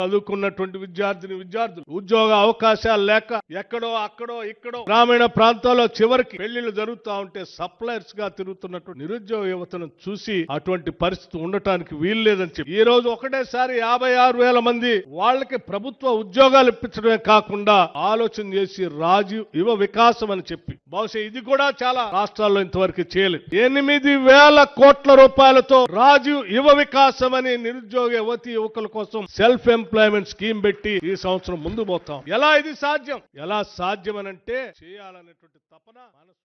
చదువుకున్నటువంటి విద్యార్థులు ఉద్యోగ అవకాశాలు లేక ఎక్కడో అక్కడో ఇక్కడో గ్రామీణ ప్రాంతాల్లో చివరికి పెళ్లిళ్లు జరుగుతూ ఉంటే సప్లయర్స్ గా తిరుగుతున్నటువంటి నిరుద్యోగ యువతను చూసి అటువంటి పరిస్థితి ఉండటానికి వీలు లేదని చెప్పి ఈ రోజు ఒకటేసారి 56,000 మంది వాళ్ళకి ప్రభుత్వ ఉద్యోగాలు ఇప్పించడమే కాకుండా ఆలోచన చేసి రాజీవ్ యువ వికాసం అని చెప్పి బహుశా ఇది కూడా చాలా రాష్ట్రాల్లో ఇంతవరకు చేయలేదు 8,000 కోట్ల రూపాయలతో రాజీవ్ యువ వికాసం అని నిరుద్యోగ యువతి యువకుల కోసం సెల్ఫ్ ఎంప్లాయ్మెంట్ స్కీమ్ పెట్టి ఈ సంవత్సరం ముందు పోతాం. ఎలా ఇది సాధ్యం? ఎలా సాధ్యం అనంటే చేయాలనేటువంటి తపన మనసు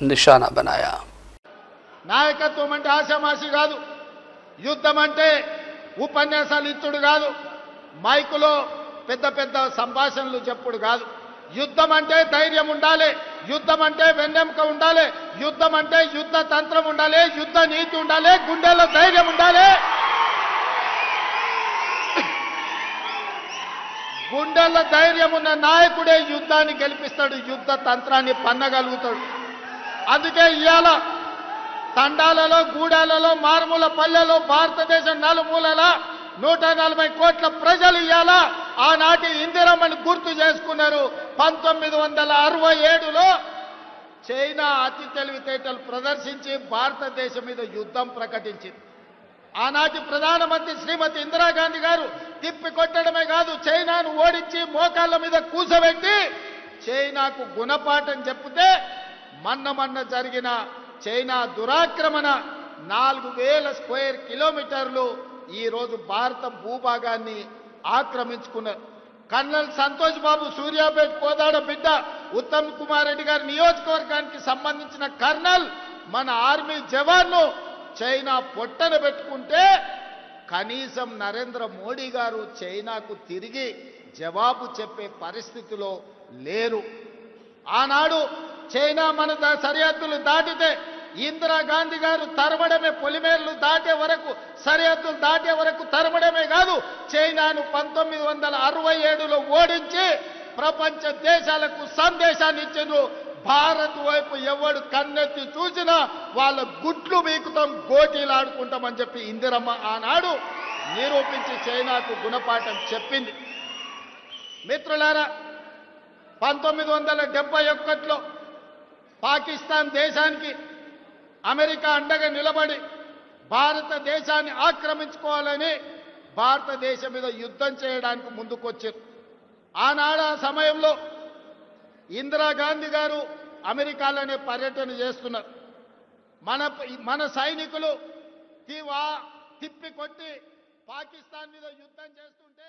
నిశానా బనాయా। నాయకత్వం అంటే ఆశామాషి కాదు, యుద్ధం అంటే ఉపన్యాసాలు ఇచ్చుడు కాదు, మైకులో పెద్ద పెద్ద సంభాషణలు చెప్పుడు కాదు. యుద్ధం అంటే ధైర్యం ఉండాలి, యుద్ధం అంటే వెన్నెముక ఉండాలి, యుద్ధం అంటే యుద్ధ తంత్రం ఉండాలి, యుద్ధ నీతి ఉండాలి, గుండెల్లో ధైర్యం ఉండాలి. గుండెల్లో ధైర్యం ఉన్న నాయకుడే యుద్ధాన్ని గెలిపిస్తాడు, యుద్ధ తంత్రాన్ని పన్నగలుగుతాడు. అందుకే ఇవాళ తండాలలో, గూడాలలో, మారుమూల పల్లెలో భారతదేశం నలుమూలల 140 కోట్ల ప్రజలు ఇవాళ ఆనాటి ఇందిరమ్మని గుర్తు చేసుకున్నారు. 1967లో చైనా అతి తెలివితేటలు ప్రదర్శించి భారతదేశం మీద యుద్ధం ప్రకటించింది. ఆనాటి ప్రధానమంత్రి శ్రీమతి ఇందిరాగాంధీ గారు తిప్పి కొట్టడమే కాదు, చైనాను ఓడించి మోకాళ్ళ మీద కూసబెట్టి చైనాకు గుణపాఠం చెప్తే మన్న జరిగిన చైనా దురాక్రమణ 4,000 స్క్వేర్ కిలోమీటర్లు ఈరోజు భారత భూభాగాన్ని ఆక్రమించుకున్నారు. కర్నల్ సంతోష్ బాబు సూర్యాపేట కోదాడ బిడ్డ, ఉత్తమ్ కుమార్ రెడ్డి గారి నియోజకవర్గానికి సంబంధించిన కర్నల్ మన ఆర్మీ జవాన్ను చైనా పొట్టన పెట్టుకుంటే కనీసం నరేంద్ర మోడీ గారు చైనాకు తిరిగి జవాబు చెప్పే పరిస్థితిలో లేరు. ఆనాడు చైనా మన సరిహద్దులు దాటితే ఇందిరాగాంధీ గారు తరమడమే, పొలిమేర్లు దాటే వరకు, సరిహద్దులు దాటే వరకు తరమడమే కాదు, చైనాను 1967లో ఓడించి ప్రపంచ దేశాలకు సందేశాన్ని ఇచ్చిండ్రు. భారత్ వైపు ఎవడు కన్నెత్తి చూసినా వాళ్ళ గుట్లు వీకుతాం, గోటీలు ఆడుకుంటామని చెప్పి ఇందిరమ్మ ఆనాడు నిరూపించి చైనాకు గుణపాఠం చెప్పింది. మిత్రులారా, 1971లో పాకిస్తాన్ దేశానికి అమెరికా అండగా నిలబడి భారతదేశాన్ని ఆక్రమించుకోవాలని భారతదేశం మీద యుద్ధం చేయడానికి ముందుకొచ్చారు. ఆనాడు ఆ సమయంలో ఇందిరాగాంధీ గారు అమెరికాలోనే పర్యటన చేస్తున్నారు. మన సైనికులు తిప్పికొట్టి పాకిస్తాన్ మీద యుద్ధం చేస్తుంటే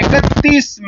31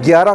11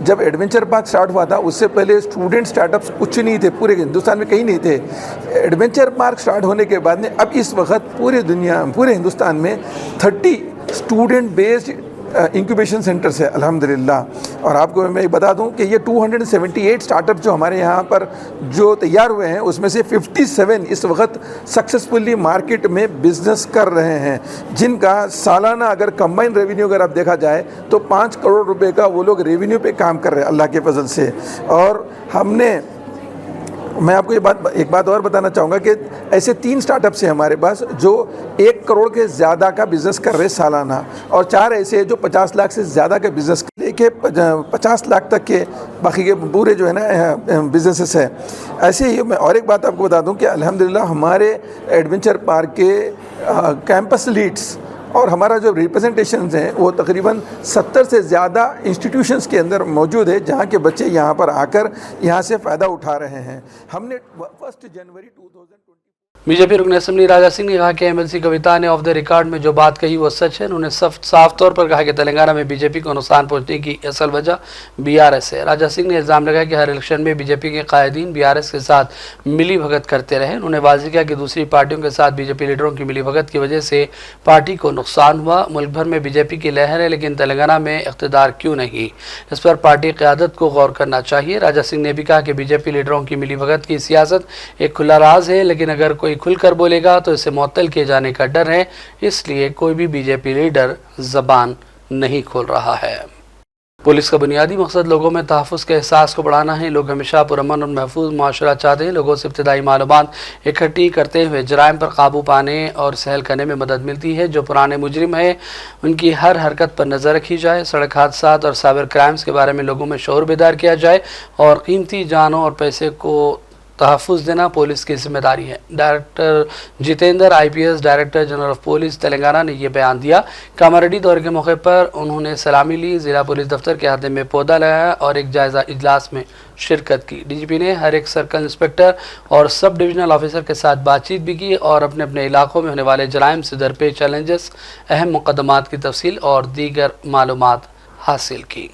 جب ایڈونچر پارک سٹارٹ ہوا تھا اس سے پہلے اسٹوڈنٹ اسٹارٹ اپس کچھ نہیں تھے، پورے ہندوستان میں کہیں نہیں تھے. ایڈونچر پارک سٹارٹ ہونے کے بعد میں اب اس وقت پورے ہندوستان میں 30 اسٹوڈنٹ بیسڈ انکیوبیشن سینٹرز ہے الحمدللہ. اور آپ کو میں بتا دوں کہ یہ 278 اسٹارٹ اپ جو ہمارے یہاں پر جو تیار ہوئے ہیں اس میں سے 57 اس وقت سکسیزفلی مارکیٹ میں بزنس کر رہے ہیں، جن کا سالانہ اگر کمبائن ریونیو اگر آپ دیکھا جائے تو 5 کروڑ روپے کا وہ لوگ ریونیو پہ کام کر رہے ہیں اللہ کے فضل سے. اور میں آپ کو ایک بات اور بتانا چاہوں گا کہ ایسے 3 اسٹارٹ اپس ہیں ہمارے پاس جو 1 کروڑ کے زیادہ کا بزنس کر رہے سالانہ، اور 4 ایسے ہیں جو 50 لاکھ سے زیادہ کا بزنس لے کے 50 لاکھ تک کے باقی کے پورے جو ہے نا بزنسز ہیں. ایسے ہی میں اور ایک بات آپ کو بتا دوں کہ الحمدللہ ہمارے ایڈونچر پارک کے کیمپس لیڈس اور ہمارا جو ریپرزنٹیشنز ہیں وہ تقریباً 70 سے زیادہ انسٹیٹیوشنز کے اندر موجود ہے جہاں کے بچے یہاں پر آ کر یہاں سے فائدہ اٹھا رہے ہیں. ہم نے 1 جنوری 2020 بی جے پی رکن اسمبلی راجا سنگھ نے کہا کہ ایم ایل سی کویتا نے آف دا ریکارڈ میں جو بات کہی وہ سچ ہے. انہوں نے صاف طور پر کہا کہ تلنگانہ میں بی جے پی کو نقصان پہنچنے کی اصل وجہ بی آر ایس ہے. راجا سنگھ نے الزام لگایا کہ ہر الیکشن میں بی جے پی کے قائدین بی آر ایس کے ساتھ ملی بھگت کرتے رہے. انہوں نے واضح کیا کہ دوسری پارٹیوں کے ساتھ بی جے پی لیڈروں کی ملی بھگت کی وجہ سے پارٹی کو نقصان ہوا. ملک بھر میں بی جے پی کی لہر ہے لیکن تلنگانہ میں اقتدار کیوں نہیں، اس پر پارٹی قیادت کو غور کرنا چاہیے. راجا سنگھ نے بھی کہا کہ بی جے پی لیڈروں کی ملی بھگت کی سیاست ایک کھلا راز ہے، لیکن اگر کوئی کھل کر بولے گا تو اسے معطل کیے جانے کا ڈر ہے، اس لیے کوئی بھی بی جے پی لیڈر زبان نہیں کھول رہا ہے. پولیس کا بنیادی مقصد لوگوں میں تحفظ کے احساس کو بڑھانا ہے. لوگ ہمیشہ پرامن اور محفوظ معاشرہ چاہتے ہیں. لوگوں سے ابتدائی معلومات اکٹھی کرتے ہوئے جرائم پر قابو پانے اور سہل کرنے میں مدد ملتی ہے. جو پرانے مجرم ہیں ان کی ہر حرکت پر نظر رکھی جائے. سڑک حادثات اور سائبر کرائمز کے بارے میں لوگوں میں شعور بیدار کیا جائے اور قیمتی جانوں اور پیسے کو تحفظ دینا پولیس کی ذمہ داری ہے. Director Jitendra I P S director general of police Telangana نے یہ بیان دیا. کاماریڈی دورے کے موقع پر انہوں نے سلامی لی، ضلع پولیس دفتر کے احاطے میں پودا لگایا اور ایک جائزہ اجلاس میں شرکت کی. ڈی جی پی نے ہر ایک سرکل انسپکٹر اور سب ڈویژنل آفیسر کے ساتھ بات چیت بھی کی اور اپنے اپنے علاقوں میں ہونے والے جرائم سے درپیش چیلنجز، اہم مقدمات کی تفصیل اور دیگر معلومات حاصل کی.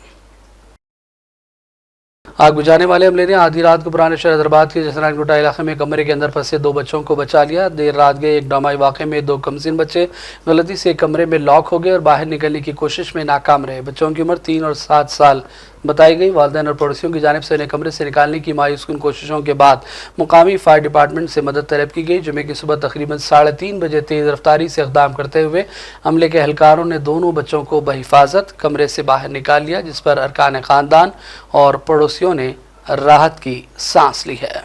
آگ بجھانے والے عملے نے آدھی رات کو پرانے شہر حیدرآباد کے جسران گٹا علاقے میں کمرے کے اندر پھنسے 2 بچوں کو بچا لیا. دیر رات گئے ایک ڈرامائی واقعے میں 2 کمسن بچے غلطی سے کمرے میں لاک ہو گئے اور باہر نکلنے کی کوشش میں ناکام رہے. بچوں کی عمر 3 اور 7 سال بتائی گئی. والدین اور پڑوسیوں کی جانب سے انہیں کمرے سے نکالنے کی مایوس کن کوششوں کے بعد مقامی فائر ڈپارٹمنٹ سے مدد طلب کی گئی. جمعے کی صبح تقریباً 3:30 بجے تیز رفتاری سے اقدام کرتے ہوئے عملے کے اہلکاروں نے دونوں بچوں کو بحفاظت کمرے سے باہر نکال لیا، جس پر ارکان خاندان اور پڑوسیوں نے راحت کی سانس لی ہے.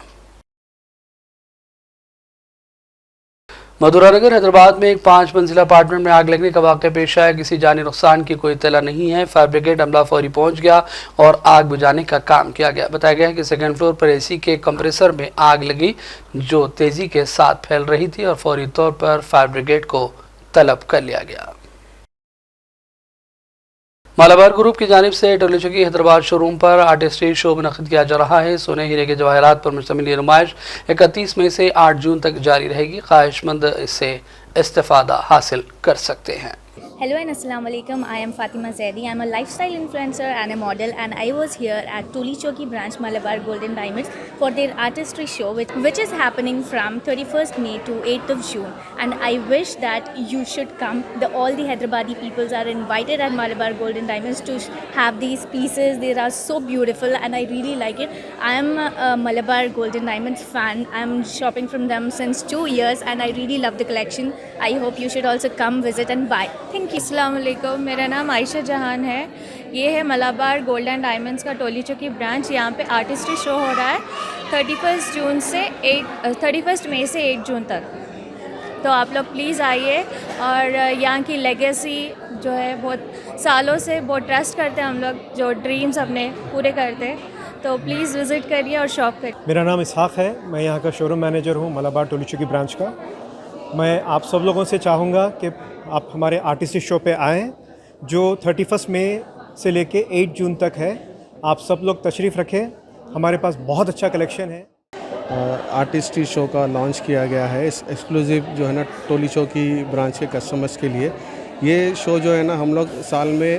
مدورہ نگر حیدرآباد میں ایک 5 منزلہ اپارٹمنٹ میں آگ لگنے کا واقعہ پیش آیا. کسی جانی نقصان کی کوئی اطلاع نہیں ہے. فائر بریگیڈ عملہ فوری پہنچ گیا اور آگ بجھانے کا کام کیا گیا. بتایا گیا ہے کہ 2nd فلور پر اے سی کے کمپریسر میں آگ لگی جو تیزی کے ساتھ پھیل رہی تھی اور فوری طور پر فائر بریگیڈ کو طلب کر لیا گیا. مالابار گروپ کی جانب سے ٹولی چوکی حیدرآباد شو روم پر آرٹسٹری شو منعقد کیا جا رہا ہے. سونے ہیرے کے جواہرات پر مشتمل یہ نمائش 31 مئی سے 8 جون تک جاری رہے گی. خواہش مند اس سے استفادہ حاصل کر سکتے ہیں. Hello and Assalamu alaikum. I am Fatima Zaidi. I am a lifestyle influencer and a model, and I was here at Toli Choki branch Malabar Golden Diamonds for their artistry show which is happening from 31st May to 8th of June, and I wish that you should come. All the Hyderabadi peoples are invited at Malabar Golden Diamonds to have these pieces. They are so beautiful and I really like it. I am a Malabar Golden Diamonds fan. I am shopping from them since 2 years and I really love the collection. I hope you should also come visit and buy. Thank you. السلام علیکم، میرا نام عائشہ جہان ہے. یہ ہے Malabar golden diamonds کا Toli Chowki branch. یہاں پہ آرٹسٹری شو ہو رہا ہے 31 مئی سے 8 جون تک. تو آپ لوگ پلیز آئیے اور یہاں کی لیگیسی جو ہے بہت سالوں سے بہت ٹرسٹ کرتے ہیں ہم لوگ، جو ڈریمز اپنے پورے کرتے، تو پلیز وزٹ کریے اور شاپ کریے. میرا نام اسحاق ہے، میں یہاں کا شو روم مینیجر ہوں ملابار ٹولی چوکی برانچ کا. میں آپ سب لوگوں سے چاہوں گا کہ آپ ہمارے آرٹسٹری شو پہ آئیں جو 31 مئی سے لے کے 8 جون تک ہے. آپ سب لوگ تشریف رکھیں، ہمارے پاس بہت اچھا کلیکشن ہے. آرٹسٹری شو کا لانچ کیا گیا ہے ایکسکلوزیو جو ہے نا ٹولی چوکی برانچ کے کسٹمرز کے لیے. یہ شو جو ہے نا ہم لوگ سال میں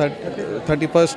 31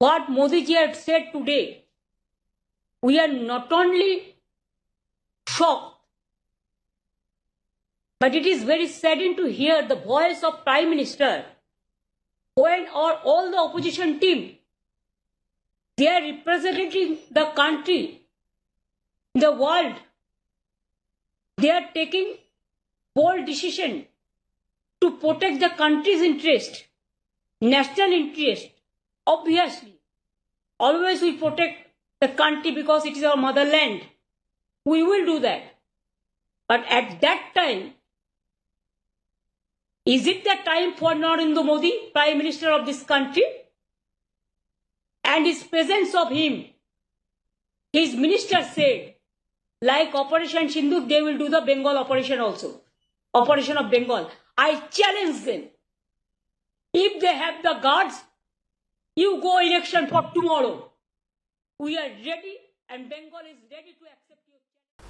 What Modi ji had said today, we are not only shocked, but it is very saddening to hear the voice of Prime Minister when all the opposition team, they are representing the country, the world, they are taking bold decision to protect the country's interest, national interest. Obviously, always we protect the country because it is our motherland. We will do that. But at that time, is it the time for Narendra Modi, Prime Minister of this country? And his presence of him, his minister said, like Operation Sindhu, they will do the Bengal operation also. Operation of Bengal. I challenge them. If they have the guards, you go election for tomorrow. We are ready and Bengal is ready to accept you.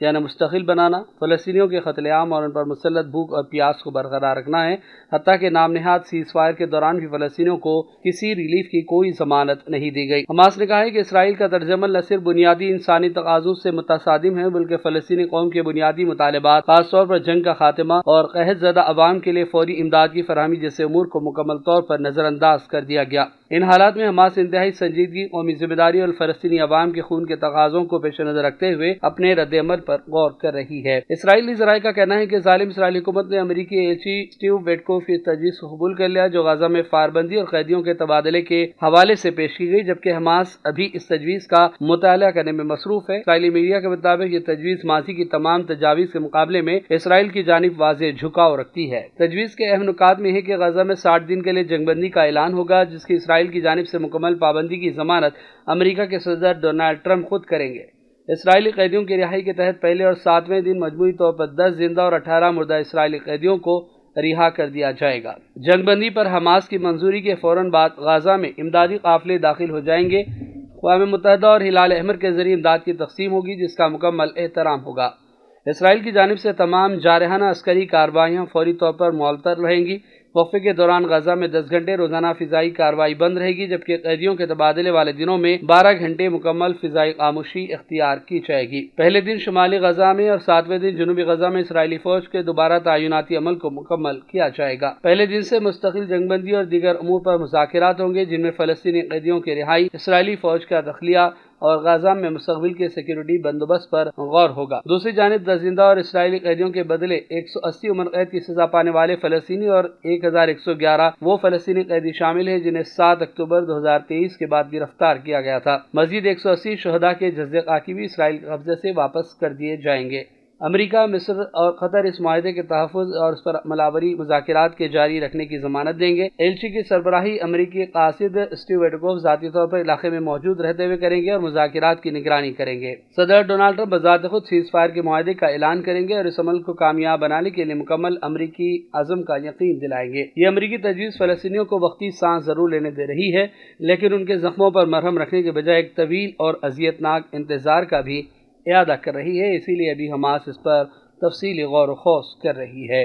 یعنی مستقل بنانا، فلسطینیوں کے قتل عام اور ان پر مسلط بھوک اور پیاس کو برقرار رکھنا ہے، حتیٰ کہ نام نہاد سیز فائر کے دوران بھی فلسطینیوں کو کسی ریلیف کی کوئی ضمانت نہیں دی گئی۔ حماس نے کہا ہے کہ اسرائیل کا طرز عمل نہ صرف بنیادی انسانی تقاضوں سے متصادم ہے بلکہ فلسطینی قوم کے بنیادی مطالبات، خاص طور پر جنگ کا خاتمہ اور قحط زدہ عوام کے لیے فوری امداد کی فراہمی جیسے امور کو مکمل طور پر نظر انداز کر دیا گیا۔ ان حالات میں حماس انتہائی سنجیدگی، قومی ذمہ داری اور فلسطینی عوام کے خون کے تقاضوں کو پیش نظر رکھتے ہوئے اپنے رد عمل پر غور کر رہی ہے۔ اسرائیلی ذرائع کا کہنا ہے کہ ظالم اسرائیلی حکومت نے امریکی ایلچی اسٹیو ویٹکوف کی تجویز کو قبول کر لیا جو غزہ میں فائر بندی اور قیدیوں کے تبادلے کے حوالے سے پیش کی گئی، جبکہ حماس ابھی اس تجویز کا مطالعہ کرنے میں مصروف ہے۔ اسرائیلی میڈیا کے مطابق یہ تجویز ماضی کی تمام تجاویز کے مقابلے میں اسرائیل کی جانب واضح جھکاؤ رکھتی ہے۔ تجویز کے اہم نکات میں ہے کہ غزہ میں 60 دن کے لیے جنگ بندی کا اعلان ہوگا، جس کی اسرائیل کی جانب سے مکمل پابندی کی ضمانت امریکا کے صدر ڈونلڈ ٹرمپ خود کریں گے۔ اسرائیلی قیدیوں کی رہائی کے تحت پہلے اور 7ویں دن مجموعی طور پر 10 زندہ اور 18 مردہ اسرائیلی قیدیوں کو رہا کر دیا جائے گا۔ جنگ بندی پر حماس کی منظوری کے فوراً بعد غزہ میں امدادی قافلے داخل ہو جائیں گے۔ اقوام متحدہ اور ہلال احمر کے ذریعے امداد کی تقسیم ہوگی، جس کا مکمل احترام ہوگا۔ اسرائیل کی جانب سے تمام جارحانہ عسکری کارروائیاں فوری طور پر معطل رہیں گی۔ وقفے کے دوران غزہ میں 10 گھنٹے روزانہ فضائی کارروائی بند رہے گی، جبکہ قیدیوں کے تبادلے والے دنوں میں 12 گھنٹے مکمل فضائی خاموشی اختیار کی جائے گی۔ پہلے دن شمالی غزہ میں اور 7ویں دن جنوبی غزہ میں اسرائیلی فوج کے دوبارہ تعیناتی عمل کو مکمل کیا جائے گا۔ پہلے دن سے مستقل جنگ بندی اور دیگر امور پر مذاکرات ہوں گے، جن میں فلسطینی قیدیوں کی رہائی، اسرائیلی فوج کا داخلہ اور غزہ میں مستقبل کے سیکیورٹی بندوبست پر غور ہوگا۔ دوسری جانب 10 زندہ اور اسرائیلی قیدیوں کے بدلے 180 عمر قید کی سزا پانے والے فلسطینی اور 1111 وہ فلسطینی قیدی شامل ہیں جنہیں 7 اکتوبر 2023 کے بعد گرفتار کیا گیا تھا۔ مزید 180 شہداء کے جزے خاکی بھی اسرائیل کے قبضے سے واپس کر دیے جائیں گے۔ امریکہ، مصر اور قطر اس معاہدے کے تحفظ اور اس پر عملاوری مذاکرات کے جاری رکھنے کی ضمانت دیں گے۔ ایلچی کی سربراہی امریکی قاصد اسٹیو ویٹکوف ذاتی طور پر علاقے میں موجود رہتے ہوئے کریں گے اور مذاکرات کی نگرانی کریں گے۔ صدر ڈونلڈ ٹرمپ بذات خود سیز فائر کے معاہدے کا اعلان کریں گے اور اس عمل کو کامیاب بنانے کے لیے مکمل امریکی عزم کا یقین دلائیں گے۔ یہ امریکی تجویز فلسطینیوں کو وقتی سانس ضرور لینے دے رہی ہے، لیکن ان کے زخموں پر مرہم رکھنے کے بجائے ایک طویل اور اذیت ناک انتظار کا بھی اعادہ کر رہی ہے، اسی لیے ابھی حماس اس پر تفصیلی غور و خوض کر رہی ہے۔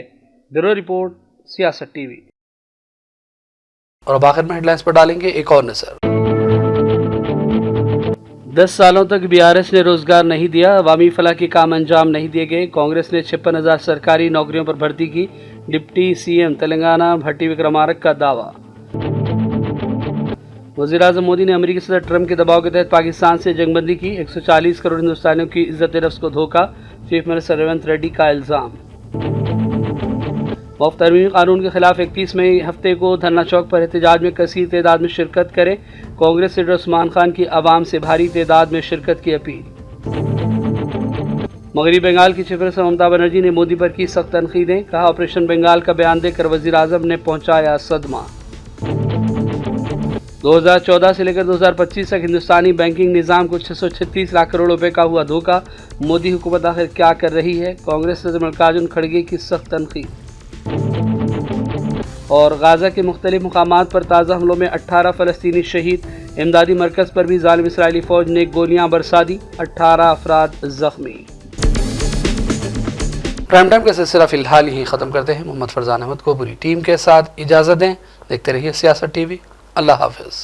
بیورو رپورٹ، سیاست ٹی وی۔ اور اب آخر میں ہیڈ لائنز پر ڈالیں گے ایک اور نظر۔ 10 سالوں تک BRS نے روزگار نہیں دیا، عوامی فلاح کے کام انجام نہیں دیے گئے، کانگریس نے 56,000 سرکاری نوکریوں پر بھرتی کی، ڈپٹی CM تلنگانہ بھٹی وکرمارک کا دعویٰ۔ وزیراعظم مودی نے امریکی صدر ٹرمپ کے دباؤ کے تحت پاکستان سے جنگ بندی کی، 140 کروڑ ہندوستانیوں کی عزت نفس کو دھوکہ، چیف منسٹر ریونت ریڈی کا الزام۔ وفد ترمیمی قانون کے خلاف 31 ہفتے کو دھرنا چوک پر احتجاج میں کثیر تعداد میں شرکت کریں، کانگریس لیڈر عثمان خان کی عوام سے بھاری تعداد میں شرکت کی اپیل۔ مغربی بنگال کی چیف منسٹر ممتا بنرجی نے مودی پر کی سخت تنقیدیں، کہا آپریشن بنگال کا بیان دے کر وزیر اعظم نے پہنچایا صدمہ۔ 2014 سے لے کر 2025 تک ہندوستانی بینکنگ نظام کو 636 لاکھ کروڑ روپے کا ہوا دھوکہ، مودی حکومت آخر کیا کر رہی ہے، کانگریس صدر ملکاجن کھڑگے کی سخت تنقید۔ اور غزہ کے مختلف مقامات پر تازہ حملوں میں 18 فلسطینی شہید، امدادی مرکز پر بھی ظالم اسرائیلی فوج نے گولیاں برسا دی، 18 افراد زخمی۔ پرائم ٹائم کا سلسلہ فی الحال ہی ختم کرتے ہیں۔ محمد فرزان احمد کو پوری ٹیم کے ساتھ اجازت دیں، دیکھتے رہیے سیاست ٹی وی۔ اللہ حافظ۔